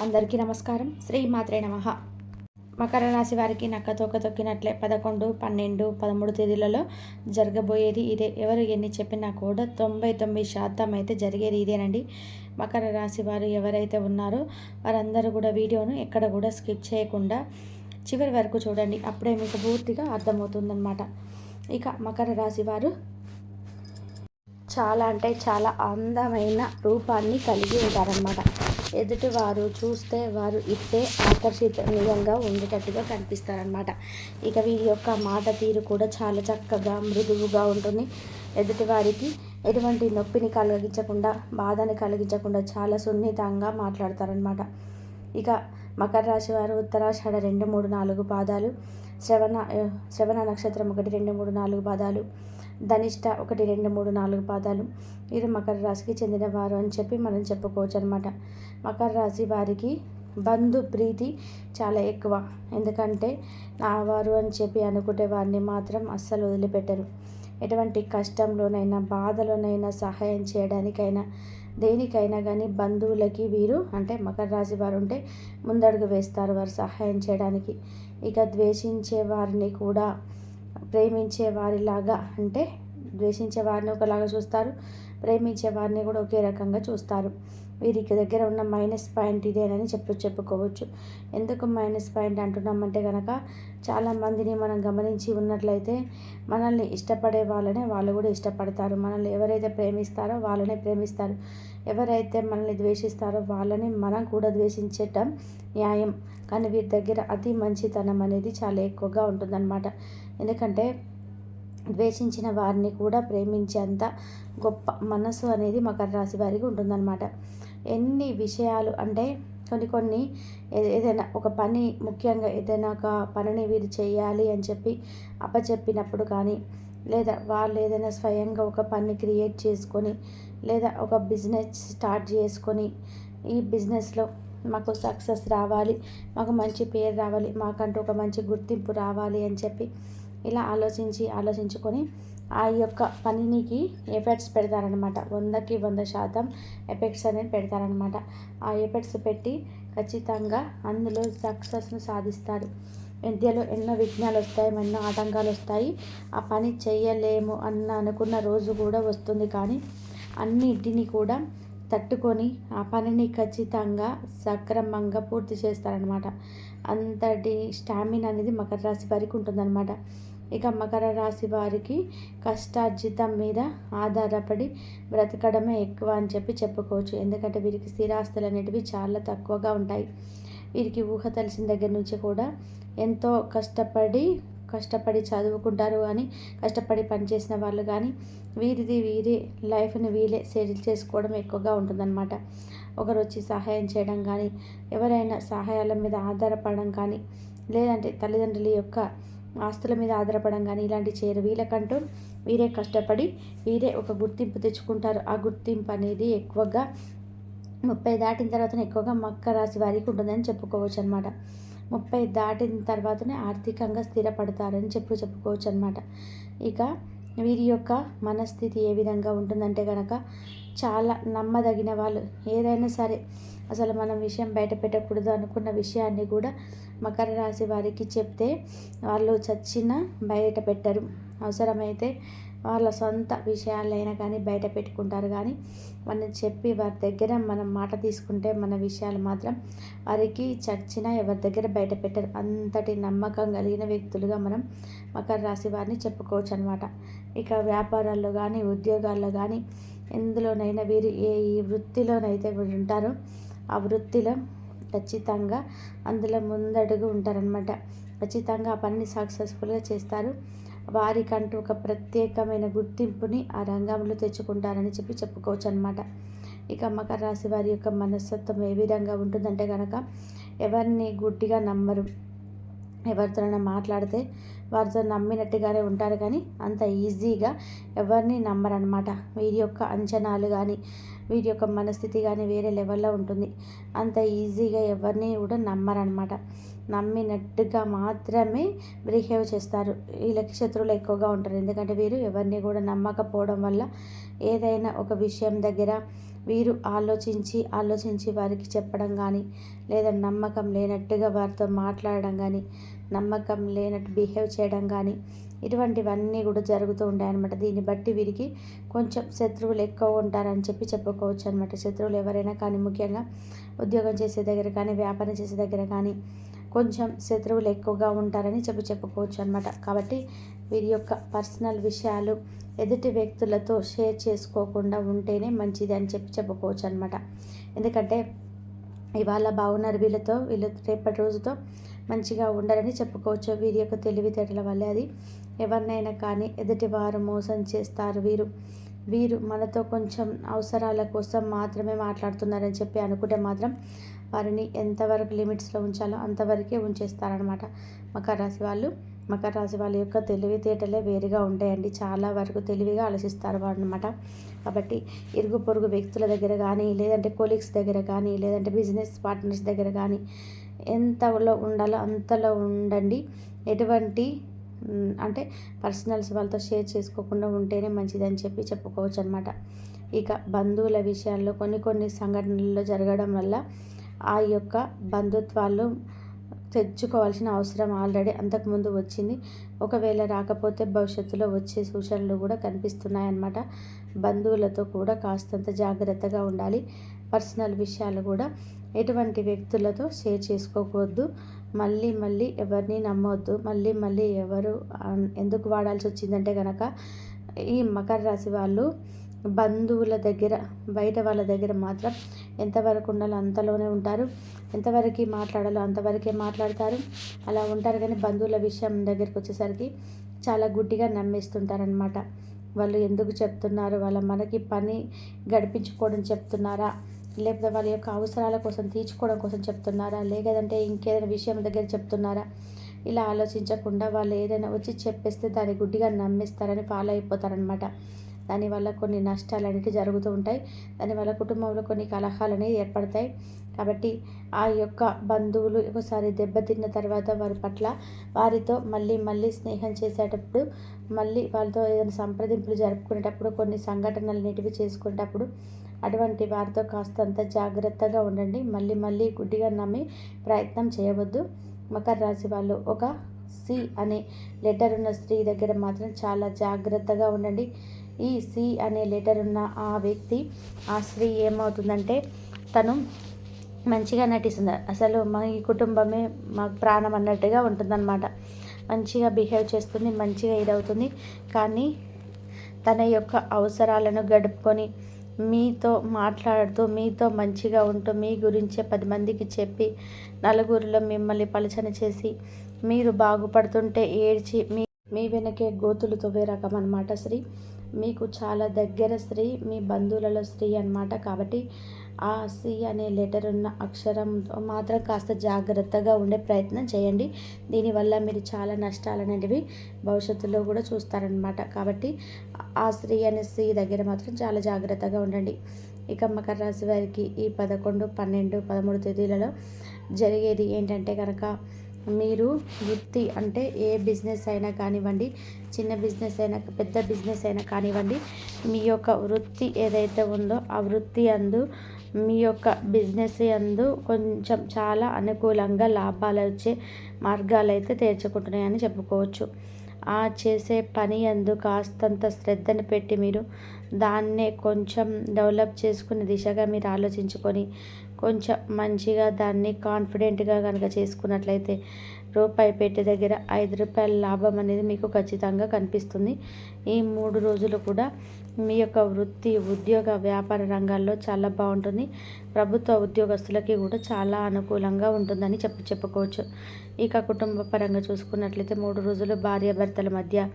అందరికీ నమస్కారం. శ్రీ మాత్రే నమః. మకర రాశి వారికి నక్క తోక తొక్కినట్లే 11, 12, 13 తేదీలలో జరగబోయేది ఇదే. ఎవరు ఎన్ని చెప్పినా కూడా 99% అయితే జరిగేది ఇదేనండి. మకర రాశి వారు ఎవరైతే ఉన్నారో వారందరూ కూడా వీడియోను ఎక్కడ కూడా స్కిప్ చేయకుండా చివరి వరకు చూడండి. అప్పుడే మీకు పూర్తిగా అర్థమవుతుందన్నమాట. ఇక మకర రాశి వారు చాలా అంటే చాలా అందమైన రూపాన్ని కలిగి ఉంటారనమాట. ఎదుటివారు చూస్తే వారు ఇట్టే ఆకర్షణీయంగా ఉండేటట్టుగా కనిపిస్తారనమాట. ఇక వీరి యొక్క మాట తీరు కూడా చాలా చక్కగా మృదువుగా ఉంటుంది. ఎదుటివారికి ఎటువంటి నొప్పిని కలిగించకుండా, బాధని కలిగించకుండా చాలా సున్నితంగా మాట్లాడతారనమాట. ఇక మకర రాశి వారు ఉత్తరాషాఢ 2, 3, 4 పాదాలు, శ్రవణ నక్షత్రం 1, 2, 3, 4 పాదాలు, ధనిష్ట 1, 2, 3, 4 పాదాలు వీరు మకర రాశికి చెందినవారు అని చెప్పి మనం చెప్పుకోవచ్చు అనమాట. మకర రాశి వారికి బంధు ప్రీతి చాలా ఎక్కువ. ఎందుకంటే నా వారు అని చెప్పి అనుకునే వారిని మాత్రం అస్సలు వదిలిపెట్టరు. ఎటువంటి కష్టంలోనైనా, బాధలోనైనా, సహాయం చేయడానికైనా, దేనికైనా కానీ బంధువులకి వీరు అంటే మకర రాశి వారు ఉంటే ముందడుగు వేస్తారు వారు సహాయం చేయడానికి. ఇక ద్వేషించే వారిని కూడా ప్రేమించే వారిలాగా, అంటే ద్వేషించే వారిని ఒకలాగా చూస్తారు, ప్రేమించే వారిని కూడా ఒకే రకంగా చూస్తారు. వీరికి దగ్గర ఉన్న మైనస్ పాయింట్ ఇదేనని చెప్పుకోవచ్చు. ఎందుకు మైనస్ పాయింట్ అంటున్నామంటే కనుక, చాలామందిని మనం గమనించి ఉన్నట్లయితే మనల్ని ఇష్టపడే వాళ్ళనే వాళ్ళు కూడా ఇష్టపడతారు. మనల్ని ఎవరైతే ప్రేమిస్తారో వాళ్ళనే ప్రేమిస్తారు. ఎవరైతే మనల్ని ద్వేషిస్తారో వాళ్ళని మనం కూడా ద్వేషించటం న్యాయం. కానీ వీరి దగ్గర అతి మంచితనం అనేది చాలా ఎక్కువగా ఉంటుందన్నమాట. ఎందుకంటే ద్వేషించిన వారిని కూడా ప్రేమించేంత గొప్ప మనసు అనేది మకర రాశి వారికి ఉంటుందన్నమాట. ఎన్ని విషయాలు అంటే కొన్ని ఏదైనా ఒక పని, ముఖ్యంగా ఏదైనా ఒక పనిని వీరు చేయాలి అని చెప్పి అప్పచెప్పినప్పుడు కానీ, లేదా వాళ్ళు ఏదైనా స్వయంగా ఒక పని క్రియేట్ చేసుకొని, లేదా ఒక బిజినెస్ స్టార్ట్ చేసుకొని, ఈ బిజినెస్లో మాకు సక్సెస్ రావాలి, మాకు మంచి పేరు రావాలి, మాకంటూ ఒక మంచి గుర్తింపు రావాలి అని చెప్పి ఇలా ఆలోచించుకొని ఆ యొక్క పనికి ఎఫర్ట్స్ పెడతారనమాట. 100కి 100% ఎఫెక్ట్స్ అనేది పెడతారనమాట. ఆ ఎఫర్ట్స్ పెట్టి ఖచ్చితంగా అందులో సక్సెస్ను సాధిస్తారు. మధ్యలో ఎన్నో విఘ్నాలు వస్తాయి, ఎన్నో ఆటంకాలు వస్తాయి. ఆ పని చేయలేము అనుకున్న రోజు కూడా వస్తుంది. కానీ అన్నిటిని కూడా తట్టుకొని ఆ పనిని ఖచ్చితంగా సక్రమంగా పూర్తి చేస్తారనమాట. అంతటి స్టామినా అనేది మకర రాశి వారికి ఉంటుందన్నమాట. ఇక మకర రాశి వారికి కష్టార్జితం మీద ఆధారపడి బ్రతకడమే ఎక్కువ అని చెప్పి చెప్పుకోవచ్చు. ఎందుకంటే వీరికి స్థిరాస్తులు అనేటివి చాలా తక్కువగా ఉంటాయి. వీరికి ఊహ తెలిసిన దగ్గర నుంచి కూడా ఎంతో కష్టపడి చదువుకుంటారు కానీ, కష్టపడి పనిచేసిన వాళ్ళు కానీ వీరే లైఫ్ని వీరే సెటిల్ చేసుకోవడం ఎక్కువగా ఉంటుందన్నమాట. ఒకరు వచ్చి సహాయం చేయడం కానీ, ఎవరైనా సహాయాల మీద ఆధారపడడం కానీ, లేదంటే తల్లిదండ్రుల యొక్క ఆస్తుల మీద ఆధారపడడం కానీ ఇలాంటి చేయరు. వీళ్ళకంటూ వీరే కష్టపడి వీరే ఒక గుర్తింపు తెచ్చుకుంటారు. ఆ గుర్తింపు అనేది ఎక్కువగా 30 దాటిన తర్వాతనే ఎక్కువగా మకర రాశి వారికి ఉంటుందని చెప్పుకోవచ్చు అనమాట. 30 దాటిన తర్వాతనే ఆర్థికంగా స్థిరపడతారని చెప్పుకోవచ్చు అనమాట. ఇక వీరి యొక్క మనస్థితి ఏ విధంగా ఉంటుందంటే కనుక, చాలా నమ్మదగిన వాళ్ళు. ఏదైనా సరే అసలు మనం విషయం బయట పెట్టకూడదు అనుకున్న విషయాన్ని కూడా మకర రాశి వారికి చెప్తే వాళ్ళు చచ్చినా బయట పెట్టరు. అవసరమైతే వాళ్ళ సొంత విషయాలైనా కానీ బయట పెట్టుకుంటారు. కానీ మనం చెప్పి వారి దగ్గర మనం మాట తీసుకుంటే మన విషయాలు మాత్రం వారికి చచ్చినా ఎవరి దగ్గర బయట పెట్టరు. అంతటి నమ్మకం కలిగిన వ్యక్తులుగా మనం మకర రాశి వారిని చెప్పుకోవచ్చు అనమాట. ఇక వ్యాపారాల్లో కానీ, ఉద్యోగాల్లో కానీ, ఎందులోనైనా వీరు ఏ వృత్తిలోనైతే వీరు ఉంటారో ఆ వృత్తిలో ఖచ్చితంగా అందులో ముందడుగు ఉంటారనమాట. ఖచ్చితంగా ఆ పనిని సక్సెస్ఫుల్గా చేస్తారు. వారికంటూ ఒక ప్రత్యేకమైన గుర్తింపుని ఆ రంగంలో తెచ్చుకుంటారని చెప్పుకోవచ్చు అనమాట. ఇక మకర రాశి వారి యొక్క మనస్తత్వం ఏ విధంగా ఉంటుందంటే కనుక, ఎవరిని గుడ్డిగా నమ్మరు. ఎవరితోనైనా మాట్లాడితే వారితో నమ్మినట్టుగానే ఉంటారు. కానీ అంత ఈజీగా ఎవరిని నమ్మరనమాట. వీరి యొక్క అంచనాలు కానీ, వీరి యొక్క మనస్థితి కానీ వేరే లెవెల్లో ఉంటుంది. అంత ఈజీగా ఎవరిని కూడా నమ్మరనమాట. నమ్మినట్టుగా మాత్రమే బిహేవ్ చేస్తారు. వీళ్ళకి శత్రువులు ఎక్కువగా ఉంటారు. ఎందుకంటే వీరు ఎవరిని కూడా నమ్మకపోవడం వల్ల ఏదైనా ఒక విషయం దగ్గర వీరు ఆలోచించి వారికి చెప్పడం కానీ, లేదా నమ్మకం లేనట్టుగా వారితో మాట్లాడడం కానీ, నమ్మకం లేనట్టు బిహేవ్ చేయడం కానీ, ఇటువంటివన్నీ కూడా జరుగుతూ ఉంటాయన్నమాట. దీన్ని బట్టి వీరికి కొంచెం శత్రువులు ఎక్కువ ఉంటారని చెప్పుకోవచ్చు అనమాట. శత్రువులు ఎవరైనా కానీ, ముఖ్యంగా ఉద్యోగం చేసే దగ్గర కానీ, వ్యాపారం చేసే దగ్గర కానీ కొంచెం శత్రువులు ఎక్కువగా ఉంటారని చెప్పుకోవచ్చు అనమాట. కాబట్టి వీరి యొక్క పర్సనల్ విషయాలు ఎదుటి వ్యక్తులతో షేర్ చేసుకోకుండా ఉంటేనే మంచిది అని చెప్పుకోవచ్చు అనమాట. ఎందుకంటే ఇవాళ బాగున్నారు వీళ్ళు రేపటి రోజుతో మంచిగా ఉండాలని చెప్పుకోవచ్చు. వీరి యొక్క తెలివితేటల వల్లే అది ఎవరినైనా కానీ ఎదుటివారు మోసం చేస్తారు. వీరు మనతో కొంచెం అవసరాల కోసం మాత్రమే మాట్లాడుతున్నారని చెప్పి అనుకుంటే మాత్రం వారిని ఎంతవరకు లిమిట్స్లో ఉంచాలో అంతవరకే ఉంచేస్తారనమాట. మకర రాశి వాళ్ళ యొక్క తెలివితేటలే వేరుగా ఉంటాయండి. చాలా వరకు తెలివిగా ఆలోచిస్తారు అనమాట. కాబట్టి ఇరుగు పొరుగు వ్యక్తుల దగ్గర కానీ, లేదంటే కొలీగ్స్ దగ్గర కానీ, లేదంటే బిజినెస్ పార్ట్నర్స్ దగ్గర కానీ ఎంతలో ఉండాలో అంతలో ఉండండి. ఎటువంటి అంటే పర్సనల్స్ వాళ్ళతో షేర్ చేసుకోకుండా ఉంటేనే మంచిదని చెప్పుకోవచ్చు అనమాట. ఇక బంధువుల విషయాల్లో కొన్ని సంఘటనల్లో జరగడం వల్ల ఆ యొక్క బంధుత్వాలు తెచ్చుకోవాల్సిన అవసరం ఆల్రెడీ అంతకుముందు వచ్చింది. ఒకవేళ రాకపోతే భవిష్యత్తులో వచ్చే సూచనలు కూడా కనిపిస్తున్నాయన్నమాట. బంధువులతో కూడా కాస్తంత జాగ్రత్తగా ఉండాలి. పర్సనల్ విషయాలు కూడా ఎటువంటి వ్యక్తులతో షేర్ చేసుకోకూడదు. మళ్ళీ ఎవరిని నమ్మవద్దు. మళ్ళీ ఎవరు ఎందుకు వాడాల్సి వచ్చిందంటే కనుక ఈ మకర రాశి వాళ్ళు బంధువుల దగ్గర, బయట వాళ్ళ దగ్గర మాత్రం ఎంతవరకు ఉండాలో అంతలోనే ఉంటారు. ఎంతవరకు మాట్లాడాలో అంతవరకే మాట్లాడతారు. అలా ఉంటారు. కానీ బంధువుల విషయం దగ్గరికి వచ్చేసరికి చాలా గుడ్డిగా నమ్మేస్తుంటారనమాట. వాళ్ళు ఎందుకు చెప్తున్నారు, మనకి పని గడిపించుకోవడం చెప్తున్నారా, లేకపోతే వాళ్ళ యొక్క అవసరాల కోసం తీర్చుకోవడం కోసం చెప్తున్నారా, లేదంటే ఇంకేదైనా విషయం దగ్గర చెప్తున్నారా, ఇలా ఆలోచించకుండా వాళ్ళు ఏదైనా వచ్చి చెప్పేస్తే దాన్ని గుడ్డిగా నమ్మేస్తారని ఫాలో అయిపోతారనమాట. దానివల్ల కొన్ని నష్టాలు అనేవి జరుగుతూ ఉంటాయి. దానివల్ల కుటుంబంలో కొన్ని కలహాలు అనేవి ఏర్పడతాయి. కాబట్టి ఆ యొక్క బంధువులు ఒకసారి దెబ్బతిన్న తర్వాత వారితో మళ్ళీ స్నేహం చేసేటప్పుడు, మళ్ళీ వాళ్ళతో ఏదైనా సంప్రదింపులు జరుపుకునేటప్పుడు, కొన్ని సంఘటనలు అనేటివి చేసుకునేటప్పుడు అటువంటి వారితో కాస్తంత జాగ్రత్తగా ఉండండి. మళ్ళీ గుడ్డిగా నమ్మి ప్రయత్నం చేయవద్దు. మకర రాశి వాళ్ళు ఒక సి అనే లెటర్ ఉన్న స్త్రీ దగ్గర మాత్రం చాలా జాగ్రత్తగా ఉండండి. ఈ సి అనే లెటర్ ఉన్న ఆ వ్యక్తి, ఆ స్త్రీ ఏమవుతుందంటే తను మంచిగా నటిస్తుంది. అసలు మా ఈ కుటుంబమే మాకు ప్రాణం అన్నట్టుగా ఉంటుందన్నమాట. మంచిగా బిహేవ్ చేస్తుంది, మంచిగా ఇదవుతుంది. కానీ తన యొక్క అవసరాలను గడుపుకొని మీతో మాట్లాడుతూ, మీతో మంచిగా ఉంటూ, మీ గురించే 10 మందికి చెప్పి, నలుగురిలో మిమ్మల్ని పలుచన చేసి, మీరు బాగుపడుతుంటే ఏడ్చి మీ వెనకే గోతులు తవ్వే రకం అన్నమాట స్త్రీ. మీకు చాలా దగ్గర స్త్రీ, మీ బంధువులలో స్త్రీ అన్నమాట. కాబట్టి ఆ సి అనే లెటర్ ఉన్న అక్షరం మాత్రం కాస్త జాగ్రత్తగా ఉండే ప్రయత్నం చేయండి. దీనివల్ల మీరు చాలా నష్టాలు అనేటివి భవిష్యత్తులో కూడా చూస్తారనమాట. కాబట్టి ఆ స్త్రీ అనే సి దగ్గర మాత్రం చాలా జాగ్రత్తగా ఉండండి. ఇక మకర రాశి వారికి ఈ 11, 12, 13 తేదీలలో జరిగేది ఏంటంటే కనుక, మీరు వృత్తి అంటే ఏ బిజినెస్ అయినా కానివ్వండి, చిన్న బిజినెస్ అయినా పెద్ద బిజినెస్ అయినా కానివ్వండి, మీ యొక్క వృత్తి ఏదైతే ఉందో ఆ వృత్తి అందు, మీ యొక్క బిజినెస్ అందు కొంచెం చాలా అనుకూలంగా లాభాలు వచ్చే మార్గాలు అయితే తెరుచుకుంటున్నాయని చెప్పుకోవచ్చు. ఆ చేసే పని అందు కాస్తంత శ్రద్ధను పెట్టి మీరు దాన్నే కొంచెం డెవలప్ చేసుకునే దిశగా మీరు ఆలోచించుకొని కొంచెం మంచిగా దాన్ని కాన్ఫిడెంట్గా కనుక చేసుకున్నట్లయితే రూపాయి పెట్టే దగ్గర 5 రూపాయల లాభం అనేది మీకు ఖచ్చితంగా కనిపిస్తుంది. ఈ 3 రోజులు కూడా మీ యొక్క వృత్తి, ఉద్యోగ, వ్యాపార రంగాల్లో చాలా బాగుంటుంది. ప్రభుత్వ ఉద్యోగస్తులకి కూడా చాలా అనుకూలంగా ఉంటుందని చెప్పుకోవచ్చు. ఇక కుటుంబ పరంగా చూసుకున్నట్లయితే 3 రోజులు భార్యాభర్తల మధ్య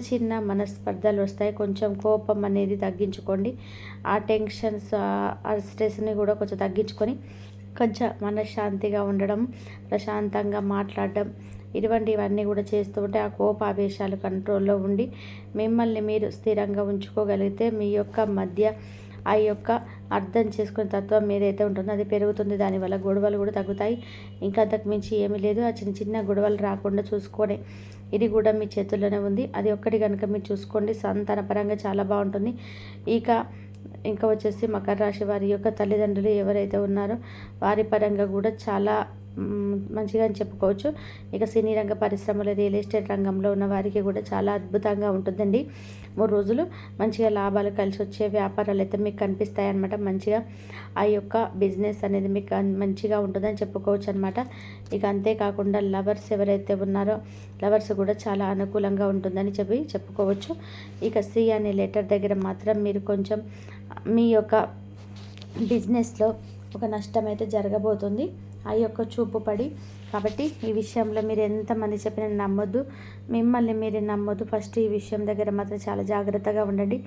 చిన్న మనస్పర్ధలు వస్తాయి. కొంచెం కోపం అనేది తగ్గించుకోండి. ఆ టెన్షన్స్, ఆ స్ట్రెస్ని కూడా కొంచెం తగ్గించుకొని కొంచెం మనశ్శాంతిగా ఉండడం, ప్రశాంతంగా మాట్లాడడం, ఇటువంటివన్నీ కూడా చేస్తూ ఉంటే ఆ కోపావేశాలు కంట్రోల్లో ఉండి మిమ్మల్ని మీరు స్థిరంగా ఉంచుకోగలిగితే మీ యొక్క మధ్య ఆ యొక్క అర్థం చేసుకునే తత్వం ఏదైతే ఉంటుందో అది పెరుగుతుంది. దానివల్ల గొడవలు కూడా తగ్గుతాయి. ఇంకా అంతకు మించి ఏమీ లేదు. ఆ చిన్న గొడవలు రాకుండా చూసుకొని ఇది కూడా మీ చేతుల్లోనే ఉంది. అది ఒక్కటి కనుక మీరు చూసుకోండి, సంతాన పరంగా చాలా బాగుంటుంది. ఇక ఇంకా వచ్చేసి మకర రాశి వారి యొక్క తల్లిదండ్రులు ఎవరైతే ఉన్నారో వారి పరంగా కూడా చాలా మంచిగా అని చెప్పుకోవచ్చు. ఇక సినీ రంగ పరిశ్రమలో, రియల్ ఎస్టేట్ రంగంలో ఉన్న వారికి కూడా చాలా అద్భుతంగా ఉంటుందండి. 3 రోజులు మంచిగా లాభాలు కలిసి వచ్చే వ్యాపారాలు అయితే మీకు కనిపిస్తాయి అన్నమాట. మంచిగా ఆ యొక్క బిజినెస్ అనేది మీకు మంచిగా ఉంటుందని చెప్పుకోవచ్చు అనమాట. ఇక అంతేకాకుండా లవర్స్ ఎవరైతే ఉన్నారో లవర్స్ కూడా చాలా అనుకూలంగా ఉంటుందని చెప్పుకోవచ్చు. ఇక సి అనే లెటర్ దగ్గర మాత్రం మీరు కొంచెం మీ యొక్క బిజినెస్లో ఒక నష్టం అయితే జరగబోతుంది. ఆ యొక్క చూపు పడి, కాబట్టి ఈ విషయంలో మీరు ఎంతమంది చెప్పినా నమ్మొద్దు, మిమ్మల్ని మీరు నమ్మొద్దు. ఫస్ట్ ఈ విషయం దగ్గర మాత్రం చాలా జాగ్రత్తగా ఉండండి.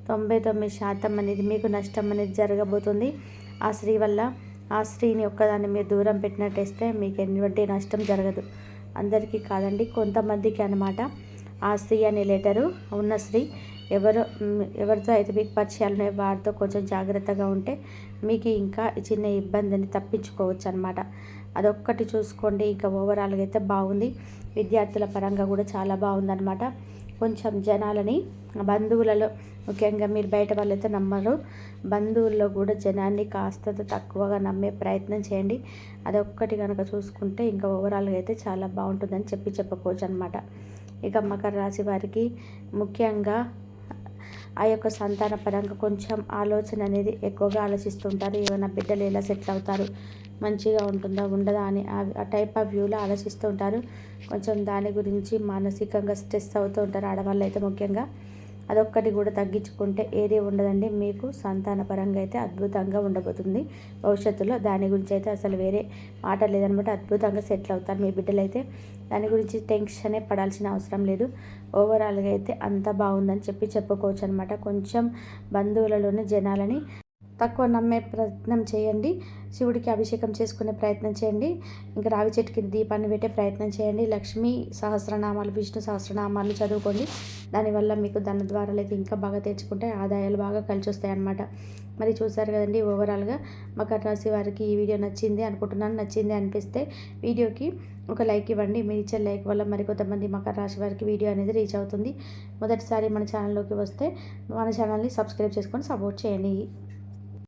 99% అనేది మీకు నష్టం అనేది జరగబోతుంది. ఆ స్త్రీ వల్ల, ఆ స్త్రీని ఒక్కదాన్ని మీరు దూరం పెట్టినట్టేస్తే మీకు ఎటువంటి నష్టం జరగదు. అందరికీ కాదండి, కొంతమందికి అనమాట. ఆ స్త్రీ అనే లెటరు ఉన్న స్త్రీ ఎవరితో అయితే మీకు పరిచయాలు ఉన్నాయో వారితో కొంచెం జాగ్రత్తగా ఉంటే మీకు ఇంకా చిన్న ఇబ్బందిని తప్పించుకోవచ్చు అనమాట. అదొక్కటి చూసుకోండి. ఇంకా ఓవరాల్గా అయితే బాగుంది. విద్యార్థుల పరంగా కూడా చాలా బాగుందన్నమాట. కొంచెం జనాలని, బంధువులలో ముఖ్యంగా మీరు బయట వాళ్ళైతే నమ్మరు, బంధువుల్లో కూడా జనాన్ని కాస్త తక్కువగా నమ్మే ప్రయత్నం చేయండి. అదొక్కటి కనుక చూసుకుంటే ఇంకా ఓవరాల్గా అయితే చాలా బాగుంటుందని చెప్పుకోవచ్చు అనమాట. ఇక మకర రాశి వారికి ముఖ్యంగా ఆ యొక్క సంతాన పరంగా కొంచెం ఆలోచన అనేది ఎక్కువగా ఆలోచిస్తుంటారు. ఏమైనా బిడ్డలు ఎలా సెటిల్ అవుతారు, మంచిగా ఉంటుందా ఉండదా అని ఆ టైప్ ఆఫ్ వ్యూలో ఆలోచిస్తూ ఉంటారు. కొంచెం దాని గురించి మానసికంగా స్ట్రెస్ అవుతూ ఉంటారు ఆడవాళ్ళు అయితే ముఖ్యంగా. అదొక్కటి కూడా తగ్గించుకుంటే ఏది ఉండదండి. మీకు సంతాన పరంగా అయితే అద్భుతంగా ఉండబోతుంది భవిష్యత్తులో. దాని గురించి అయితే అసలు వేరే మాట లేదనమాట. అద్భుతంగా సెటిల్ అవుతారు మీ బిడ్డలైతే. దాని గురించి టెన్షనే పడాల్సిన అవసరం లేదు. ఓవరాల్గా అయితే అంత బాగుందని చెప్పుకోవచ్చు అనమాట. కొంచెం బంధువులలోని జనాలని తక్కువ నమ్మే ప్రయత్నం చేయండి. శివుడికి అభిషేకం చేసుకునే ప్రయత్నం చేయండి. ఇంకా రావి చెట్టు కింద దీపాన్ని పెట్టే ప్రయత్నం చేయండి. లక్ష్మీ సహస్రనామాలు, విష్ణు సహస్రనామాలు చదువుకోండి. దానివల్ల మీకు ధన ద్వారాలు అయితే ఇంకా బాగా తెచ్చుకుంటే ఆదాయాలు బాగా కలిసి వస్తాయి అన్నమాట. మరి చూసారు కదండి, ఓవరాల్గా మకర రాశి వారికి ఈ వీడియో నచ్చింది అనుకుంటున్నాను. నచ్చింది అనిపిస్తే వీడియోకి ఒక లైక్ ఇవ్వండి. మీరు ఇచ్చే లైక్ వల్ల మరికొంతమంది మకర రాశి వారికి వీడియో అనేది రీచ్ అవుతుంది. మొదటిసారి మన ఛానల్లోకి వస్తే మన ఛానల్ని సబ్స్క్రైబ్ చేసుకొని సపోర్ట్ చేయండి.